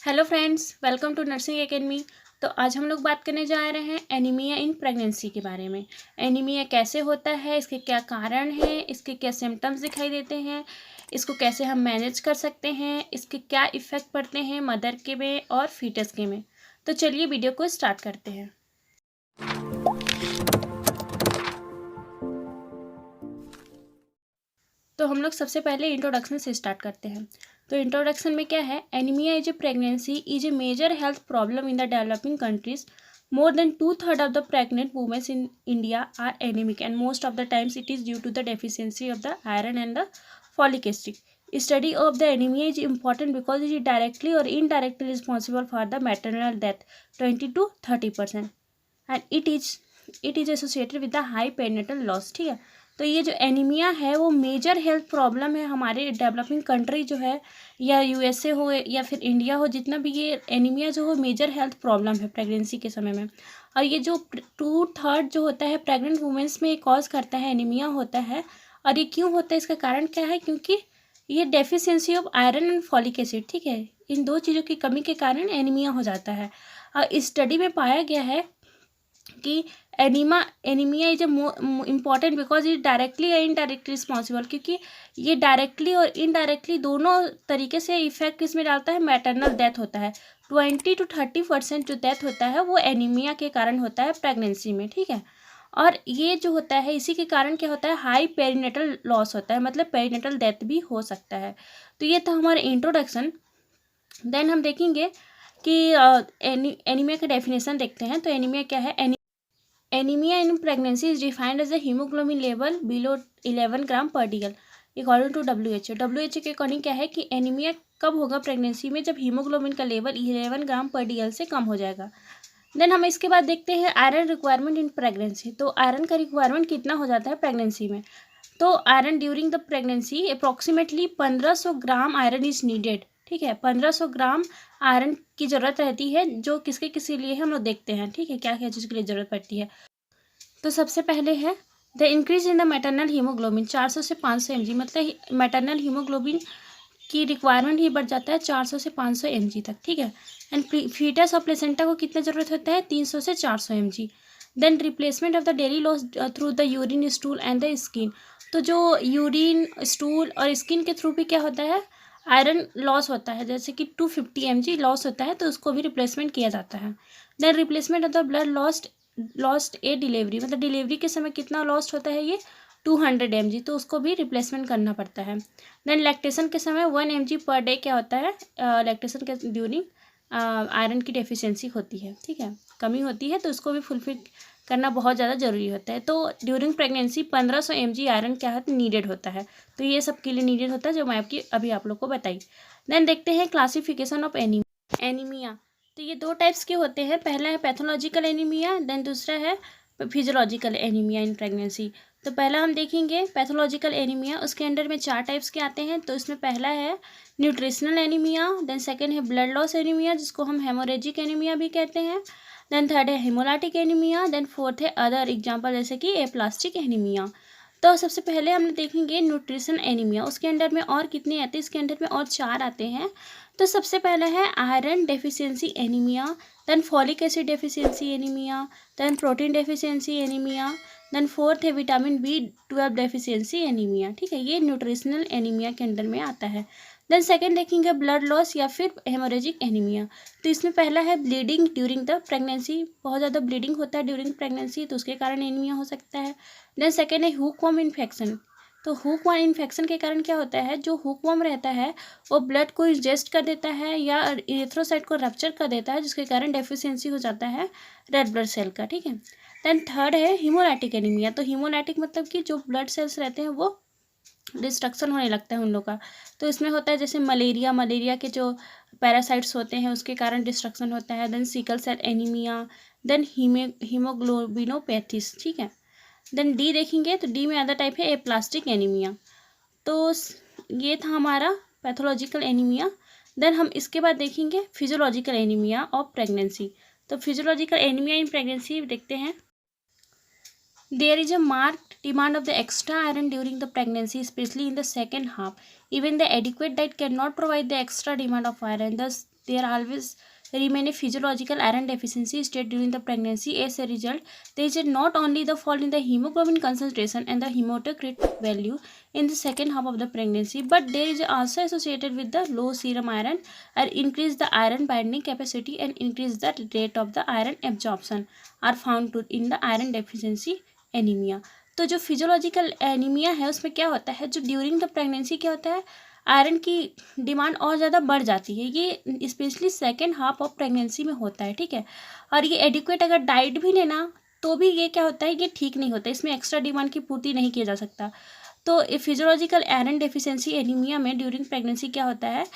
Hello friends, welcome to nursing academy. तो आज हम लोग बात करने जा रहे हैं एनीमिया इन प्रेगनेंसी के बारे में। एनीमिया कैसे होता है, इसके क्या कारण हैं, इसके क्या सिम्टम्स दिखाई देते हैं, इसको कैसे हम मैनेज कर सकते हैं, इसके क्या इफ़ेक्ट पड़ते हैं मदर के में और फीटस के में। तो चलिए वीडियो को स्टार्ट करते हैं। तो हम लोग सबसे पहले इंट्रोडक्शन से स्टार्ट करते हैं। तो इंट्रोडक्शन में क्या है, anaemia is a pregnancy is a major health problem in the developing countries. More than two-thirds of the pregnant women in India are anemic, and most of the times it is due to the deficiency of the iron and the folic acid. Study of the anemia is important because it is directly or indirectly responsible for the maternal death, 20 to 30%, and it is associated with the high perinatal loss. ठीक है, तो ये जो anaemia है वो major health problem है हमारे developing country जो है, या यूएसए हो या फिर इंडिया हो, जितना भी ये एनीमिया जो हो मेजर हेल्थ प्रॉब्लम है प्रेगनेंसी के समय में। और ये जो 2/3 जो होता है प्रेग्नेंट वुमेंस में कॉज करता है, एनीमिया होता है। और ये क्यों होता है, इसका कारण क्या है, क्योंकि ये deficiency of iron and folic acid, ठीक है, इन दो चीज़ों की कमी के कारण एनीमिया हो जाता है। और इस स्टडी में पाया गया है कि anaemia is important because it directly या इनडायरेक्टली रिस्पॉन्सिबल, क्योंकि ये डायरेक्टली और इनडायरेक्टली दोनों तरीके से इफेक्ट इसमें डालता है। मैटरनल डेथ होता है, 20 to 30% जो डेथ होता है वो एनीमिया के कारण होता है प्रेगनेंसी में, ठीक है। और ये जो होता है इसी के कारण क्या होता है, हाई पेरिनेटल लॉस होता है, मतलब पेरिनेटल डेथ भी हो सकता है। तो ये था हमारा इंट्रोडक्शन। देन हम देखेंगे कि एनीमिया का डेफिनेशन देखते हैं। तो एनीमिया क्या है, anaemia in pregnancy is defined as a haemoglobin level below 11 gram per DL according to WHO के अकॉर्डिंग क्या है कि एनीमिया कब होगा प्रेगनेंसी में, जब हीमोग्लोबिन का लेवल 11 ग्राम पर डीएल से कम हो जाएगा। देन हम इसके बाद देखते हैं आयरन रिक्वायरमेंट इन प्रेगनेंसी। तो आयरन का रिक्वायरमेंट कितना हो जाता है प्रेगनेंसी में। तो iron during the pregnancy approximately 1500 gram iron is needed, ठीक है। 1500 ग्राम आयरन की ज़रूरत रहती है, जो किसके लिए हम लोग देखते हैं, ठीक है, क्या क्या चीज़ के लिए ज़रूरत पड़ती है। तो सबसे पहले है the increase in the maternal haemoglobin, 400 से 500 mg, मतलब मैटरनल हीमोग्लोबिन की रिक्वायरमेंट ही बढ़ जाता है 400 से 500 mg तक, ठीक है। एंड फीटस और प्लेसेंटा को कितना ज़रूरत होता है, 300 से 400 mg। Then replacement of the daily loss through the urine, stool and the skin. तो जो यूरिन, स्टूल और स्किन के थ्रू भी क्या होता है, आयरन लॉस होता है, जैसे कि 250 mg लॉस होता है, तो उसको भी रिप्लेसमेंट किया जाता है। Then replacement of the blood lost a delivery, मतलब डिलीवरी के समय कितना लॉस्ट होता है, ये 200 mg, तो उसको भी रिप्लेसमेंट करना पड़ता है। देन लैक्टेशन के समय 1 mg पर डे क्या होता है, लैक्टेशन के ड्यूरिंग आयरन की डेफिशिएंसी होती है, ठीक है, कमी होती है, तो उसको भी फुलफिल करना बहुत ज़्यादा ज़रूरी होता है। तो ड्यूरिंग प्रेगनेंसी 1500 mg आयरन क्या है, नीडेड होता है। तो ये सब के लिए नीडेड होता है, जो मैं अभी आप लोग को बताई। देन देखते हैं क्लासिफिकेशन ऑफ एनीमिया। तो ये दो टाइप्स के होते हैं, पहला है पैथोलॉजिकल एनीमिया, देन दूसरा है फिजियोलॉजिकल एनीमिया इन प्रेगनेंसी। तो पहला हम देखेंगे पैथोलॉजिकल एनीमिया, उसके अंडर में 4 टाइप्स के आते हैं। तो इसमें पहला है न्यूट्रिशनल एनीमिया, देन सेकंड है ब्लड लॉस एनीमिया, जिसको हम हेमोरेजिक एनीमिया भी कहते हैं, देन थर्ड है हेमोलाइटिक एनीमिया, देन फोर्थ है अदर एग्जाम्पल जैसे कि एप्लास्टिक एनीमिया। तो सबसे पहले हम देखेंगे न्यूट्रिशन एनीमिया, उसके अंडर में और कितने आते हैं, इसके अंडर में और 4 आते हैं। तो सबसे पहला है iron deficiency anaemia, then folic acid deficiency anaemia, then protein deficiency anaemia, then fourth है विटामिन B12 डेफिशिएंसी एनीमिया, ठीक है, ये न्यूट्रिशनल एनीमिया के अंडर में आता है। देन सेकंड देखेंगे ब्लड लॉस या फिर हेमोरेजिक एनीमिया। तो इसमें पहला है ब्लीडिंग ड्यूरिंग द प्रेगनेंसी, बहुत ज़्यादा ब्लीडिंग होता है ड्यूरिंग प्रेगनेंसी, तो उसके कारण एनीमिया हो सकता है। देन सेकंड है हुकवर्म इन्फेक्शन। तो हुकवर्म इन्फेक्शन के कारण क्या होता है, जो हुकवर्म रहता है वो ब्लड को इंजेस्ट कर देता है या इरिथ्रोसाइट को रप्चर कर देता है, जिसके कारण डेफिशिएंसी हो जाता है रेड ब्लड सेल का, ठीक है। देन थर्ड है हीमोलाइटिक एनीमिया। तो हीमोलाइटिक मतलब कि जो ब्लड सेल्स रहते हैं वो डिस्ट्रक्शन होने लगता है उन लोग का। तो इसमें होता है जैसे मलेरिया के जो पैरासाइट्स होते हैं उसके कारण डिस्ट्रक्शन होता है। Then sickle cell anaemia, then haemoglobinopathies, ठीक है। देन डी देखेंगे, तो डी में अदर टाइप है एप्लास्टिक एनीमिया। तो ये था हमारा पैथोलॉजिकल एनीमिया। देन हम इसके बाद देखेंगे फिजियोलॉजिकल एनीमिया ऑफ प्रेगनेंसी। तो फिजियोलॉजिकल एनीमिया इन प्रेगनेंसी देखते हैं। There is a marked demand of the extra iron during the pregnancy, especially in the second half. Even the adequate diet cannot provide the extra demand of iron. Thus, there always remain a physiological iron deficiency state during the pregnancy. As a result, there is not only the fall in the hemoglobin concentration and the hematocrit value in the second half of the pregnancy, but there is also associated with the low serum iron or increase the iron binding capacity and increase the rate of the iron absorption are found in the iron deficiency anaemia. तो जो physiological anaemia है उसमें क्या होता है, जो during the pregnancy क्या होता है, आयरन की डिमांड और ज़्यादा बढ़ जाती है। ये specially second half of pregnancy में होता है, ठीक है। और ये एडिक्वेट अगर डाइट भी लेना तो भी ये क्या होता है, ये ठीक नहीं होता, इसमें एक्स्ट्रा डिमांड की पूर्ति नहीं किया जा सकता। तो फिजियोलॉजिकल आयरन डेफिशिएंसी एनीमिया में ड्यूरिंग प्रेगनेंसी क्या होता है,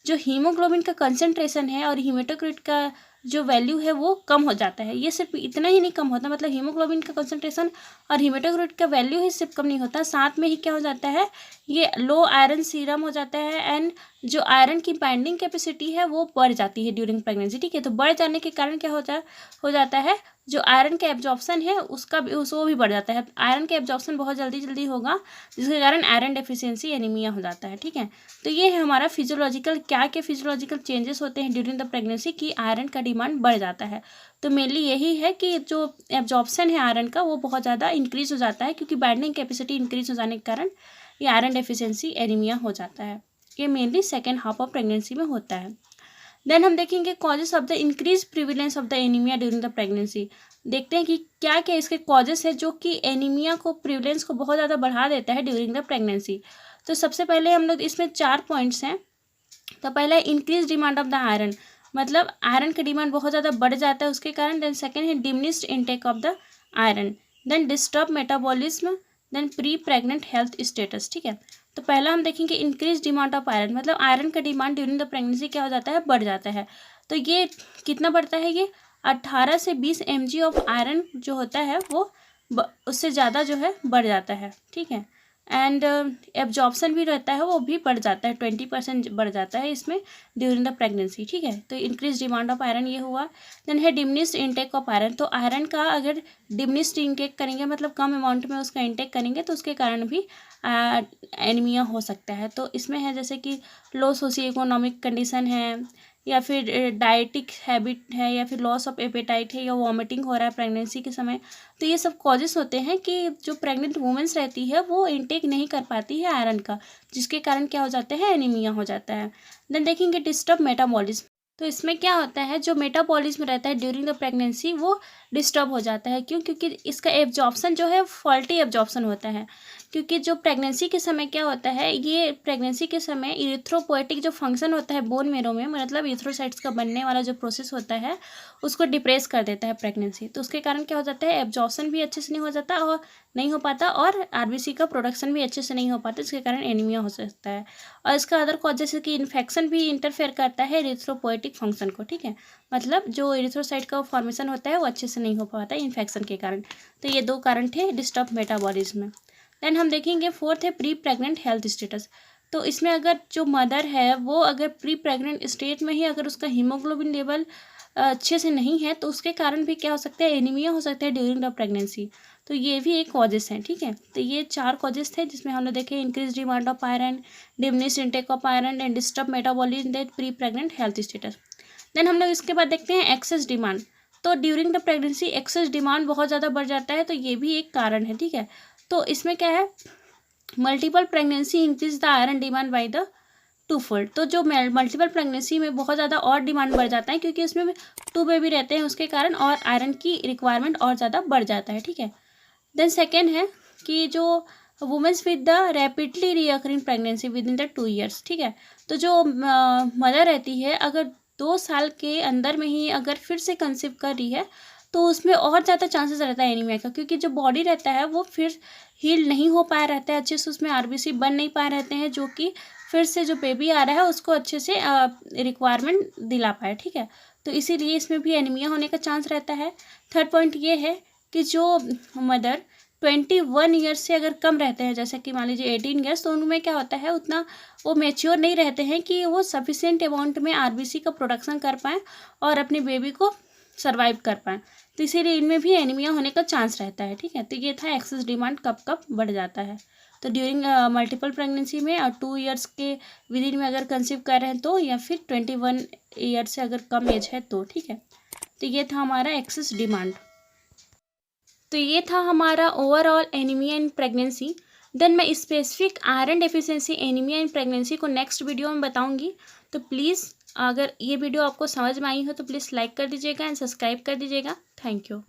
जो हीमोग्लोबिन का कंसंट्रेशन है और हीमेटोक्रिट का जो वैल्यू है वो कम हो जाता है। ये सिर्फ इतना ही नहीं कम होता, मतलब हीमोग्लोबिन का कंसंट्रेशन और हीमेटोक्रिट का वैल्यू ही सिर्फ कम नहीं होता, साथ में ही क्या हो जाता है, ये लो आयरन सीरम हो जाता है एंड जो आयरन की बाइंडिंग कैपेसिटी है वो बढ़ जाती है ड्यूरिंग प्रेगनेंसी, ठीक है। तो बढ़ जाने के कारण क्या हो जाता है, जो आयरन का एब्जॉर्प्शन है उसका भी वो भी बढ़ जाता है। आयरन का एब्जॉर्प्शन बहुत जल्दी होगा, जिसके कारण आयरन डेफिशिएंसी एनीमिया हो जाता है, ठीक है। तो ये है हमारा फिजियोलॉजिकल, क्या क्या फिजियोलॉजिकल चेंजेस होते हैं ड्यूरिंग द प्रेगनेंसी की आयरन का डिमांड बढ़ जाता है। तो मेनली यही है कि जो एब्जॉर्प्शन है आयरन का वो बहुत ज़्यादा इंक्रीज हो जाता है, क्योंकि बाइंडिंग कैपेसिटी इंक्रीज हो जाने के कारण ये आयरन डेफिशिएंसी एनीमिया हो जाता है। ये mainly second half of pregnancy में होता है। देन हम देखेंगे causes of the increase prevalence of the anaemia during the pregnancy. देखते हैं कि क्या क्या इसके कॉजेस है जो कि एनीमिया को प्रिविलेंस को बहुत ज़्यादा बढ़ा देता है ड्यूरिंग द प्रेगनेंसी। तो सबसे पहले हम लोग इसमें 4 पॉइंट्स हैं। तो पहला है increase demand of the iron, मतलब आयरन का डिमांड बहुत ज़्यादा बढ़ जाता है उसके कारण। देन सेकेंड है diminished intake of the iron, then disturb metabolism, then pre pregnant health status, ठीक है। तो पहला हम देखेंगे इंक्रीज डिमांड ऑफ आयरन, मतलब आयरन का डिमांड ड्यूरिंग द प्रेगनेंसी क्या हो जाता है, बढ़ जाता है। तो ये कितना बढ़ता है, ये 18 से 20 mg ऑफ आयरन जो होता है वो उससे ज़्यादा जो है बढ़ जाता है, ठीक है। एंड एब्जॉर्प्शन भी रहता है वो भी बढ़ जाता है, 20% बढ़ जाता है इसमें ड्यूरिंग द प्रेगनेंसी, ठीक है। तो इंक्रीज डिमांड ऑफ आयरन ये हुआ। देन है डिमिनिश्ड इनटेक ऑफ आयरन, तो आयरन का अगर डिमिनिश्ड इनटेक करेंगे, मतलब कम अमाउंट में उसका इनटेक करेंगे, तो उसके कारण भी एनीमिया हो सकता है। तो इसमें है जैसे कि लो सोशियो इकोनॉमिक कंडीशन है, या फिर डाइटिक हैबिट है, या फिर लॉस ऑफ एपेटाइट है, या वॉमिटिंग हो रहा है प्रेगनेंसी के समय। तो ये सब कॉजेस होते हैं कि जो प्रेग्नेंट वुमेंस रहती है वो इनटेक नहीं कर पाती है आयरन का, जिसके कारण क्या हो जाता है, एनीमिया हो जाता है। देन देखेंगे डिस्टर्ब मेटाबॉलिज्म। तो इसमें क्या होता है, जो मेटाबॉलिज्म रहता है ड्यूरिंग द प्रेगनेंसी वो डिस्टर्ब हो जाता है। क्यों? क्योंकि इसका एब्जॉर्प्शन जो है फॉल्टी एब्जॉर्प्शन होता है। क्योंकि जो प्रेगनेंसी के समय क्या होता है, ये प्रेगनेंसी के समय इरिथ्रोपोएटिक जो फंक्शन होता है बोन मेरो में, मतलब इरिथ्रोसाइट्स का बनने वाला जो प्रोसेस होता है उसको डिप्रेस कर देता है प्रेगनेंसी। तो उसके कारण क्या हो जाता है, एब्जॉर्प्शन भी अच्छे से नहीं हो जाता और नहीं हो पाता, और आरबीसी का प्रोडक्शन भी अच्छे से नहीं हो पाता, जिसके कारण एनीमिया हो सकता है। और इसका अदर कॉज जैसे कि इन्फेक्शन भी इंटरफेयर करता है इरिथ्रोपोएटिक फंक्शन को, ठीक है। मतलब जो इरिथ्रोसाइट का फॉर्मेशन होता है वो अच्छे से नहीं हो पाता इन्फेक्शन के कारण। तो ये 2 कारण थे डिस्टर्ब मेटाबॉलिज्म में। देन हम देखेंगे फोर्थ है प्री प्रेग्नेंट हेल्थ स्टेटस। तो इसमें अगर जो मदर है वो अगर प्री प्रेग्नेंट स्टेट में ही अगर उसका हीमोग्लोबिन लेवल अच्छे से नहीं है, तो उसके कारण भी क्या हो सकता है, एनीमिया हो सकता है ड्यूरिंग द प्रेगनेंसी। तो ये भी एक कॉजेस हैं, ठीक है। तो ये 4 कॉजेस थे जिसमें हमने देखे increase demand of iron, diminished intake of iron and disturb metabolism, that pre pregnant health status. Then हम लोग इसके बाद देखते हैं एक्सेस डिमांड। तो during the pregnancy excess demand बहुत ज़्यादा बढ़ जाता है, तो ये भी एक कारण है, ठीक है। तो इसमें क्या है, multiple pregnancy increase the iron demand by the 2-fold। तो जो मल्टीपल प्रेगनेंसी में बहुत ज़्यादा और डिमांड बढ़ जाता है, क्योंकि इसमें 2 बेबी रहते हैं उसके कारण, और आयरन की रिक्वायरमेंट और ज़्यादा बढ़ जाता है, ठीक है। देन सेकेंड है कि जो womens with the rapidly recurring pregnancy within the 2 years, ठीक है। तो जो मदर रहती है अगर 2 साल के अंदर में ही अगर फिर से कंसीव कर रही है, तो उसमें और ज़्यादा चांसेस रहता है एनीमिया का, क्योंकि जो बॉडी रहता है वो फिर हील नहीं हो पाया रहता है अच्छे से, उसमें आरबीसी बन नहीं पाए रहते हैं, जो कि फिर से जो बेबी आ रहा है उसको अच्छे से रिक्वायरमेंट दिला पाए, ठीक है। तो इसीलिए इसमें भी एनीमिया होने का चांस रहता है। थर्ड पॉइंट ये है कि जो मदर 21 ईयर्स से अगर कम रहते हैं, जैसे कि मान लीजिए 18 ईयर्स, तो उनमें क्या होता है, उतना वो मेच्योर नहीं रहते हैं कि वो सफिशिएंट अमाउंट में आरबीसी का प्रोडक्शन कर पाएँ और अपने बेबी को सर्वाइव कर पाएँ, तो इसीलिए इनमें भी एनीमिया होने का चांस रहता है। ठीक है, तो ये था एक्सेस डिमांड कब कब बढ़ जाता है। तो ड्यूरिंग मल्टीपल प्रेगनेंसी में और 2 ईयर्स के विदिन में अगर कंसीव कर रहे हैं तो, या फिर 21 ईयर से अगर कम एज है तो। ठीक है, तो ये था हमारा एक्सेस डिमांड। तो ये था हमारा overall anaemia in pregnancy. Then मैं specific iron deficiency anaemia in pregnancy को नेक्स्ट वीडियो में बताऊंगी। तो प्लीज़ अगर ये वीडियो आपको समझ में आई हो तो प्लीज़ लाइक कर दीजिएगा एंड सब्सक्राइब कर दीजिएगा। Thank you.